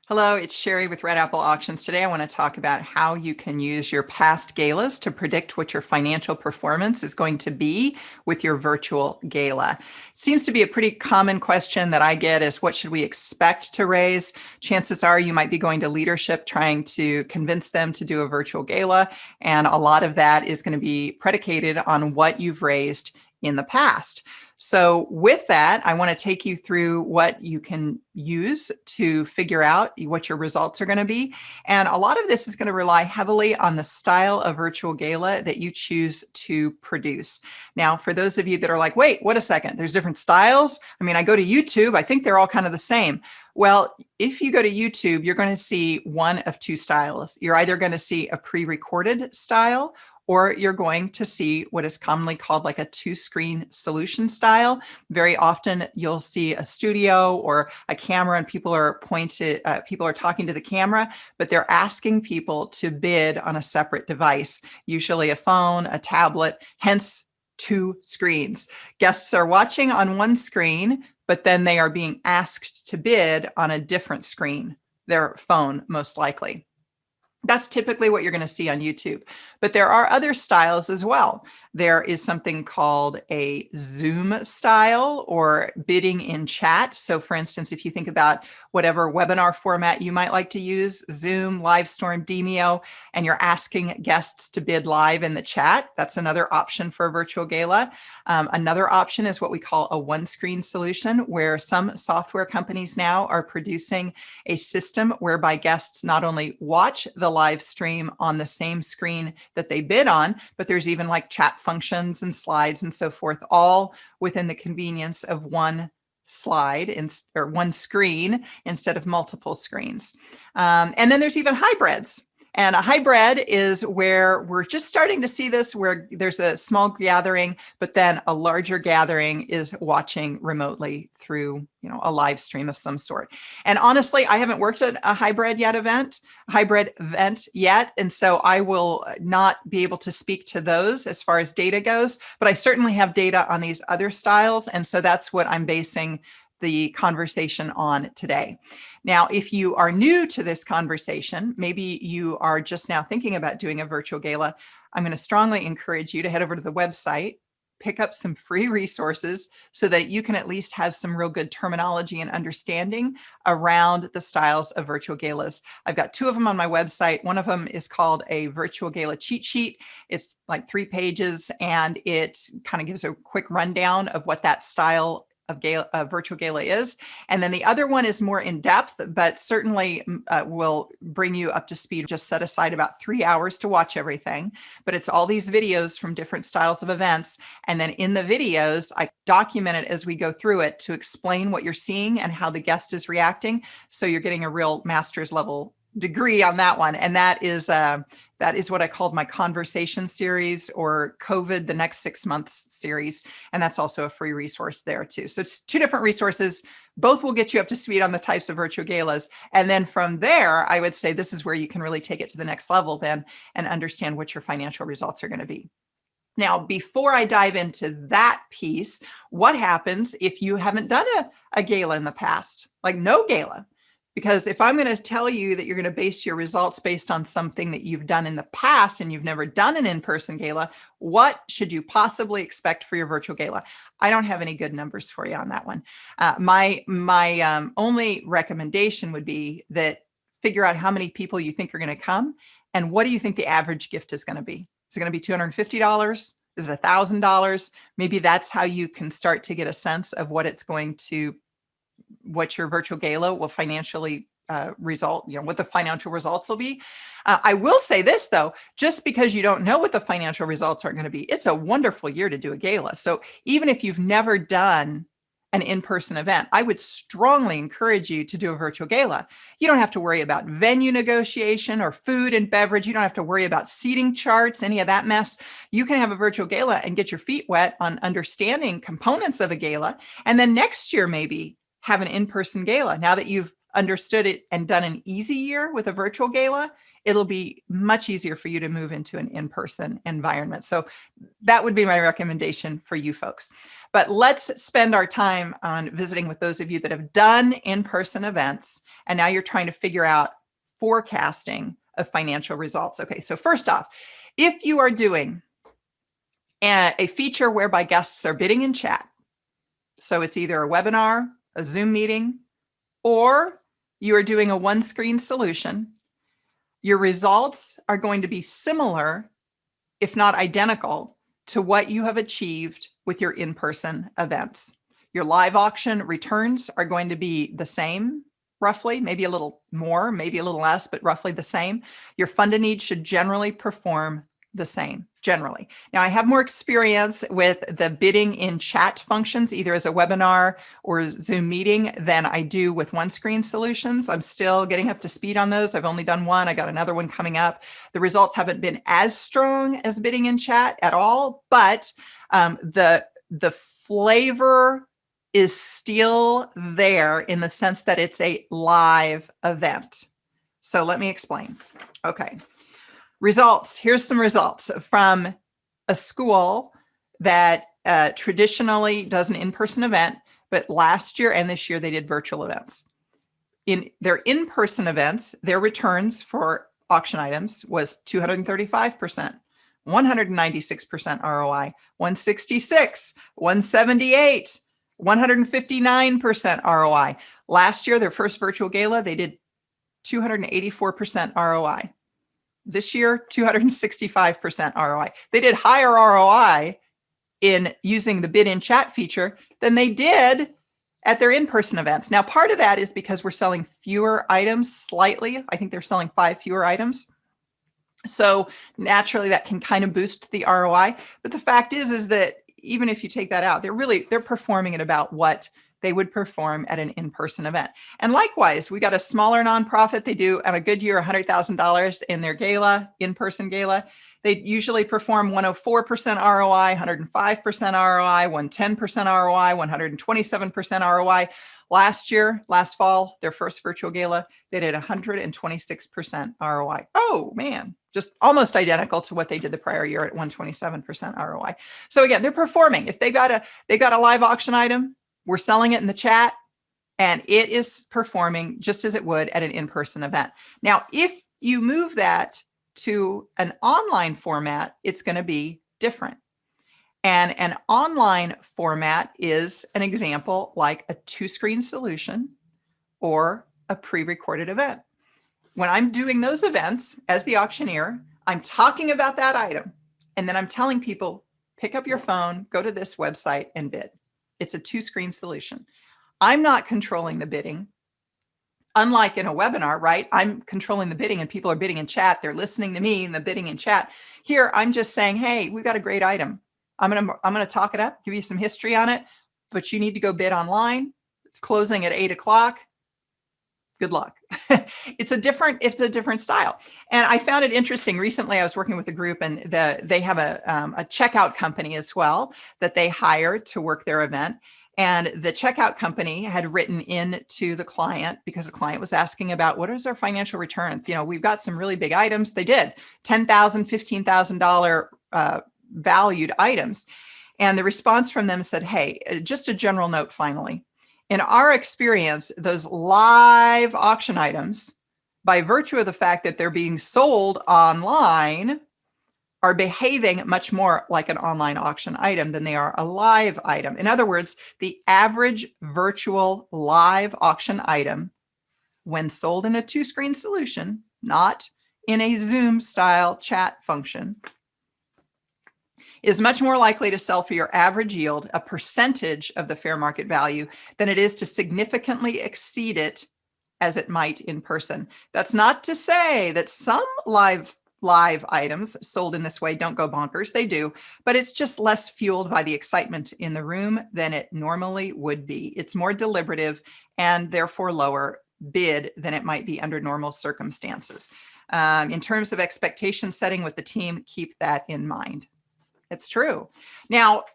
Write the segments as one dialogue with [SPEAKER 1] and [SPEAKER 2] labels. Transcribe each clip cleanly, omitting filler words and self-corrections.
[SPEAKER 1] Hello, it's Sherry with Red Apple Auctions. Today I want to talk about how you can use your past galas to predict what your financial performance is going to be with your virtual gala. It seems to be a pretty common question that I get is what should we expect to raise? Chances are you might be going to leadership trying to convince them to do a virtual gala, and a lot of that is going to be predicated on what you've raised in the past. So with that, I want to take you through what you can use to figure out what your results are going to be. And a lot of this is going to rely heavily on the style of virtual gala that you choose to produce. Now, for those of you that are like, wait, what a second, there's different styles. I mean, I go to YouTube, I think they're all kind of the same. Well, if you go to YouTube, you're going to see one of two styles. You're either going to see a pre-recorded style, or you're going to see what is commonly called like a two-screen solution style. Very often you'll see a studio or a camera and people are talking to the camera, but they're asking people to bid on a separate device, usually a phone, a tablet, hence two screens. Guests are watching on one screen, but then they are being asked to bid on a different screen, their phone most likely. That's typically what you're going to see on YouTube. But there are other styles as well. There is something called a Zoom style or bidding in chat. So for instance, if you think about whatever webinar format you might like to use, Zoom, Livestorm, Demio, and you're asking guests to bid live in the chat, that's another option for a virtual gala. Another option is what we call a one-screen solution, where some software companies now are producing a system whereby guests not only watch the live stream on the same screen that they bid on, but there's even like chat functions and slides and so forth, all within the convenience of one slide or one screen instead of multiple screens. And then there's even hybrids. And a hybrid is where we're just starting to see this, where there's a small gathering, but then a larger gathering is watching remotely through, a live stream of some sort. And honestly, I haven't worked at a hybrid event yet. And so I will not be able to speak to those as far as data goes, but I certainly have data on these other styles. And so that's what I'm basing the conversation on today. Now, if you are new to this conversation, maybe you are just now thinking about doing a virtual gala, I'm going to strongly encourage you to head over to the website, pick up some free resources so that you can at least have some real good terminology and understanding around the styles of virtual galas. I've got two of them on my website. One of them is called a virtual gala cheat sheet. It's like 3 pages and it kind of gives a quick rundown of what that style of virtual gala is. And then the other one is more in depth, but certainly will bring you up to speed. Just set aside about 3 hours to watch everything. But it's all these videos from different styles of events. And then in the videos, I document it as we go through it to explain what you're seeing and how the guest is reacting. So you're getting a real master's level degree on that one. And that is what I called my conversation series, or COVID, the next 6 months series. And that's also a free resource there too. So it's 2 different resources. Both will get you up to speed on the types of virtual galas. And then from there, I would say this is where you can really take it to the next level then and understand what your financial results are going to be. Now, before I dive into that piece, what happens if you haven't done a gala in the past? Like no gala. Because if I'm going to tell you that you're going to base your results based on something that you've done in the past and you've never done an in-person gala, what should you possibly expect for your virtual gala? I don't have any good numbers for you on that one. My only recommendation would be that figure out how many people you think are going to come and what do you think the average gift is going to be? Is it going to be $250? Is it $1,000? Maybe that's how you can start to get a sense of what your virtual gala will financially result, what the financial results will be. I will say this though, just because you don't know what the financial results are going to be, it's a wonderful year to do a gala. So even if you've never done an in-person event, I would strongly encourage you to do a virtual gala. You don't have to worry about venue negotiation or food and beverage. You don't have to worry about seating charts, any of that mess. You can have a virtual gala and get your feet wet on understanding components of a gala. And then next year, maybe have an in-person gala. Now that you've understood it and done an easy year with a virtual gala, it'll be much easier for you to move into an in-person environment. So that would be my recommendation for you folks. But let's spend our time on visiting with those of you that have done in-person events, and now you're trying to figure out forecasting of financial results. Okay, so first off, if you are doing a feature whereby guests are bidding in chat, so it's either a webinar, a Zoom meeting, or you are doing a one-screen solution, your results are going to be similar, if not identical, to what you have achieved with your in-person events. Your live auction returns are going to be the same, roughly, maybe a little more, maybe a little less, but roughly the same. Your fund of need should generally perform the same, generally. Now, I have more experience with the bidding in chat functions, either as a webinar or Zoom meeting, than I do with one-screen solutions. I'm still getting up to speed on those. I've only done one. I got another one coming up. The results haven't been as strong as bidding in chat at all, but the flavor is still there in the sense that it's a live event. So let me explain. Okay. Results. Here's some results from a school that traditionally does an in-person event, but last year and this year they did virtual events. In their in-person events, their returns for auction items was 235%, 196% ROI, 166, 178, 159% ROI. Last year, their first virtual gala, they did 284% ROI. This year, 265% ROI. They did higher ROI in using the bid in chat feature than they did at their in-person events. Now, part of that is because we're selling fewer items slightly. I think they're selling 5 fewer items. So naturally that can kind of boost the ROI. But the fact is that even if you take that out, they're performing at about what they would perform at an in-person event. And likewise, we got a smaller nonprofit. They do on a good year, $100,000 in their gala, in-person gala. They usually perform 104% ROI, 105% ROI, 110% ROI, 127% ROI. Last fall, their first virtual gala, they did 126% ROI. Oh man, just almost identical to what they did the prior year at 127% ROI. So again, they're performing. If they got a live auction item, we're selling it in the chat, and it is performing just as it would at an in-person event. Now, if you move that to an online format, it's going to be different. And an online format is an example like a 2-screen solution or a pre-recorded event. When I'm doing those events as the auctioneer, I'm talking about that item, and then I'm telling people, pick up your phone, go to this website and bid. It's a 2-screen solution. I'm not controlling the bidding. Unlike in a webinar, right? I'm controlling the bidding and people are bidding in chat. They're listening to me and the bidding in chat. Here, I'm just saying, hey, we've got a great item. I'm gonna talk it up, give you some history on it, but you need to go bid online. It's closing at 8 o'clock. Good luck. It's a different style. And I found it interesting. Recently, I was working with a group, and they have a checkout company as well that they hired to work their event. And the checkout company had written in to the client because the client was asking about what is our financial returns. You know, we've got some really big items. They did $10,000, $15,000 valued items. And the response from them said, hey, just a general note finally. In our experience, those live auction items, by virtue of the fact that they're being sold online, are behaving much more like an online auction item than they are a live item. In other words, the average virtual live auction item, when sold in a 2-screen solution, not in a Zoom style chat function, is much more likely to sell for your average yield, a percentage of the fair market value, than it is to significantly exceed it as it might in person. That's not to say that some live items sold in this way don't go bonkers. They do, but it's just less fueled by the excitement in the room than it normally would be. It's more deliberative and therefore lower bid than it might be under normal circumstances. In terms of expectation setting with the team, keep that in mind. It's true. Now,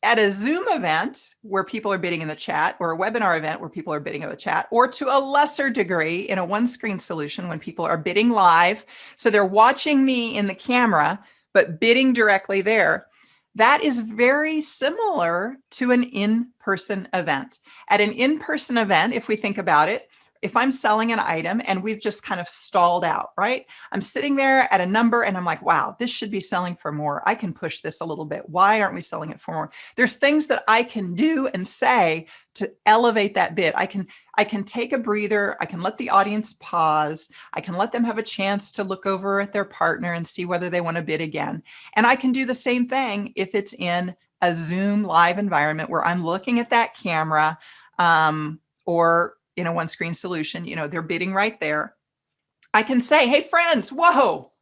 [SPEAKER 1] at a Zoom event where people are bidding in the chat, or a webinar event where people are bidding in the chat, or to a lesser degree in a one-screen solution when people are bidding live, so they're watching me in the camera, but bidding directly there, that is very similar to an in-person event. At an in-person event, if we think about it, if I'm selling an item and we've just kind of stalled out, right? I'm sitting there at a number and I'm like, wow, this should be selling for more. I can push this a little bit. Why aren't we selling it for more? There's things that I can do and say to elevate that bid. I can take a breather. I can let the audience pause. I can let them have a chance to look over at their partner and see whether they want to bid again. And I can do the same thing if it's in a Zoom live environment where I'm looking at that camera, or in a one-screen solution, they're bidding right there. I can say, hey, friends, whoa,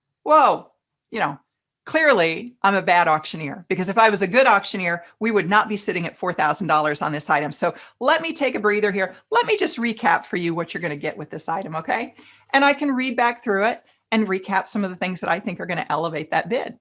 [SPEAKER 1] clearly I'm a bad auctioneer, because if I was a good auctioneer, we would not be sitting at $4,000 on this item. So let me take a breather here. Let me just recap for you what you're going to get with this item, okay? And I can read back through it and recap some of the things that I think are going to elevate that bid.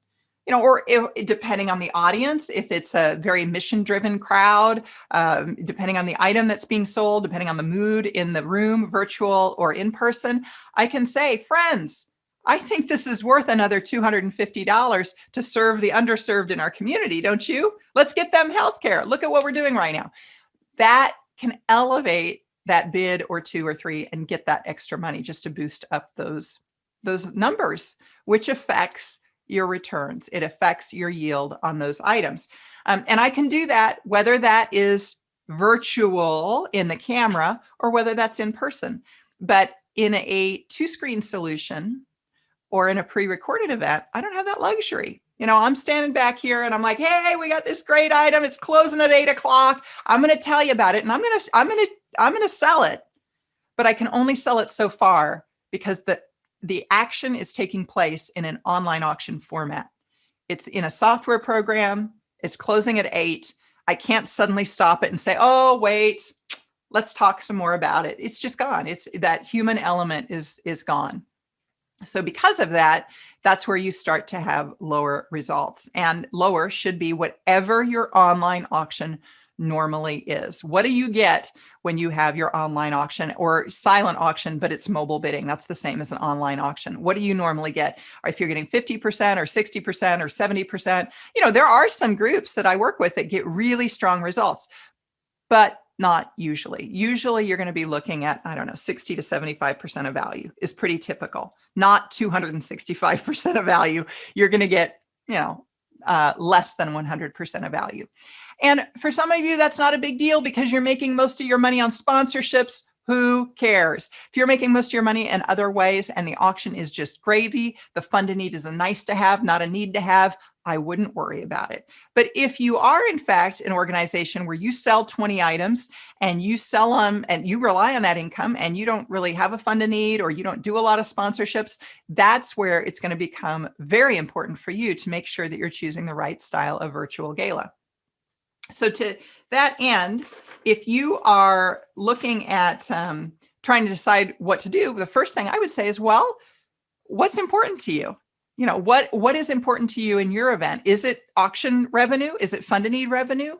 [SPEAKER 1] Or depending on the audience, if it's a very mission-driven crowd, depending on the item that's being sold, depending on the mood in the room, virtual or in person, I can say, friends, I think this is worth another $250 to serve the underserved in our community, don't you? Let's get them healthcare. Look at what we're doing right now. That can elevate that bid or two or three and get that extra money just to boost up those numbers, which affects your returns. It affects your yield on those items. And I can do that whether that is virtual in the camera or whether that's in person. But in a two-screen solution or in a pre-recorded event, I don't have that luxury. I'm standing back here and I'm like, hey, we got this great item. It's closing at 8 o'clock. I'm going to tell you about it, and I'm going to sell it. But I can only sell it so far because the action is taking place in an online auction format. It's in a software program. It's closing at 8. I can't suddenly stop it and say, oh, wait, let's talk some more about it. It's just gone. It's that human element is gone. So because of that, that's where you start to have lower results. And lower should be whatever your online auction normally is. What do you get when you have your online auction or silent auction, but it's mobile bidding? That's the same as an online auction. What do you normally get? Or if you're getting 50% or 60% or 70%, there are some groups that I work with that get really strong results, but not usually. Usually you're going to be looking at, 60 to 75% of value is pretty typical, not 265% of value. You're going to get, less than 100% of value. And for some of you, that's not a big deal because you're making most of your money on sponsorships. Who cares? If you're making most of your money in other ways and the auction is just gravy, the fund to need is a nice to have, not a need to have, I wouldn't worry about it. But if you are, in fact, an organization where you sell 20 items and you sell them and you rely on that income and you don't really have a fund to need or you don't do a lot of sponsorships, that's where it's going to become very important for you to make sure that you're choosing the right style of virtual gala. So to that end, if you are looking at trying to decide what to do, the first thing I would say is, well, what's important to you? What is important to you in your event? Is it auction revenue? Is it fund to need revenue?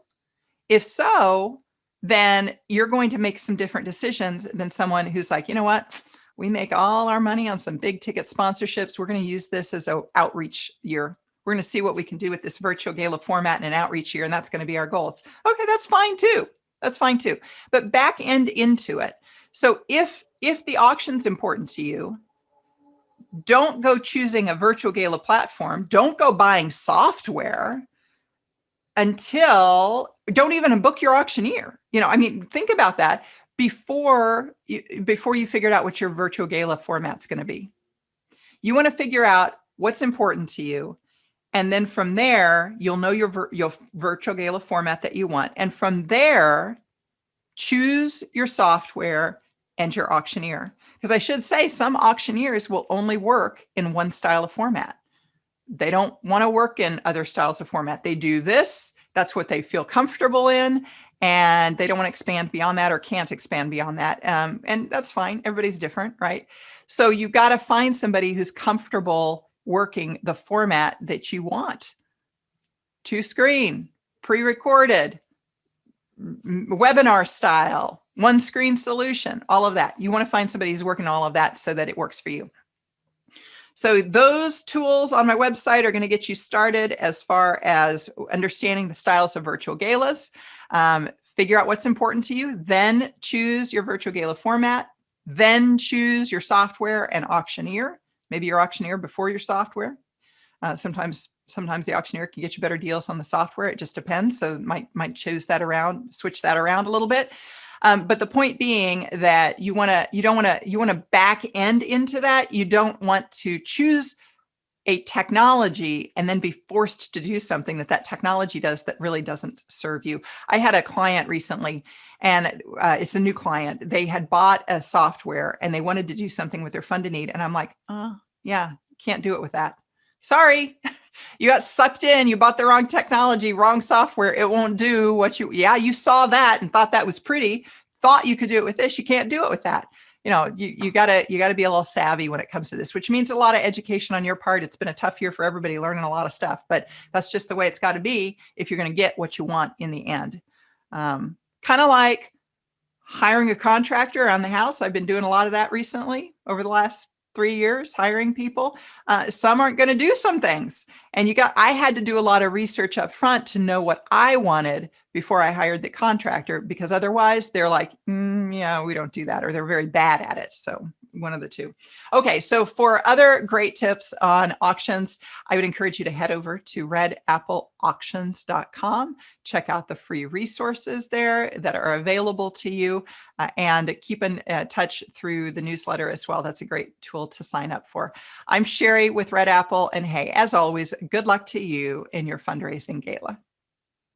[SPEAKER 1] If so, then you're going to make some different decisions than someone who's like, you know what? We make all our money on some big ticket sponsorships. We're going to use this as an outreach year. We're going to see what we can do with this virtual gala format and an outreach year, and that's going to be our goals. Okay, that's fine too. That's fine too. But back end into it. So if the auction's important to you, don't go choosing a virtual gala platform. Don't go buying software don't even book your auctioneer. Think about that before you figured out what your virtual gala format's going to be. You want to figure out what's important to you. And then from there, you'll know your virtual gala format that you want. And from there, choose your software and your auctioneer. Because I should say some auctioneers will only work in one style of format. They don't want to work in other styles of format. They do this. That's what they feel comfortable in. And they don't want to expand beyond that or can't expand beyond that. And that's fine. Everybody's different, right? So you've got to find somebody who's comfortable working the format that you want. Two screen, pre-recorded, webinar style, one screen solution, all of that. You want to find somebody who's working on all of that so that it works for you. So those tools on my website are going to get you started as far as understanding the styles of virtual galas. Figure out what's important to you, then choose your virtual gala format, then choose your software and auctioneer. Maybe your auctioneer before your software. Sometimes the auctioneer can get you better deals on the software. It just depends. So might choose that around, switch that around a little bit. But the point being that you want to back end into that. You don't want to choose a technology and then be forced to do something that technology does that really doesn't serve you. I had a client recently, and it's a new client. They had bought a software and they wanted to do something with their fund to need. And I'm like, yeah, can't do it with that. Sorry, you got sucked in. You bought the wrong technology, wrong software. It won't do what you saw that and thought that was pretty, thought you could do it with this. You can't do it with that. You gotta be a little savvy when it comes to this, which means a lot of education on your part. It's been a tough year for everybody learning a lot of stuff, but that's just the way it's got to be if you're going to get what you want in the end. Kind of like hiring a contractor around the house. I've been doing a lot of that recently over the last 3 years, hiring people. Some aren't going to do some things. And I had to do a lot of research up front to know what I wanted before I hired the contractor, because otherwise they're like, yeah, we don't do that, or they're very bad at it. So one of the two. Okay, so for other great tips on auctions, I would encourage you to head over to redappleauctions.com. Check out the free resources there that are available to you, and keep in touch through the newsletter as well. That's a great tool to sign up for. I'm Sherry with Red Apple, and hey, as always, good luck to you in your fundraising gala.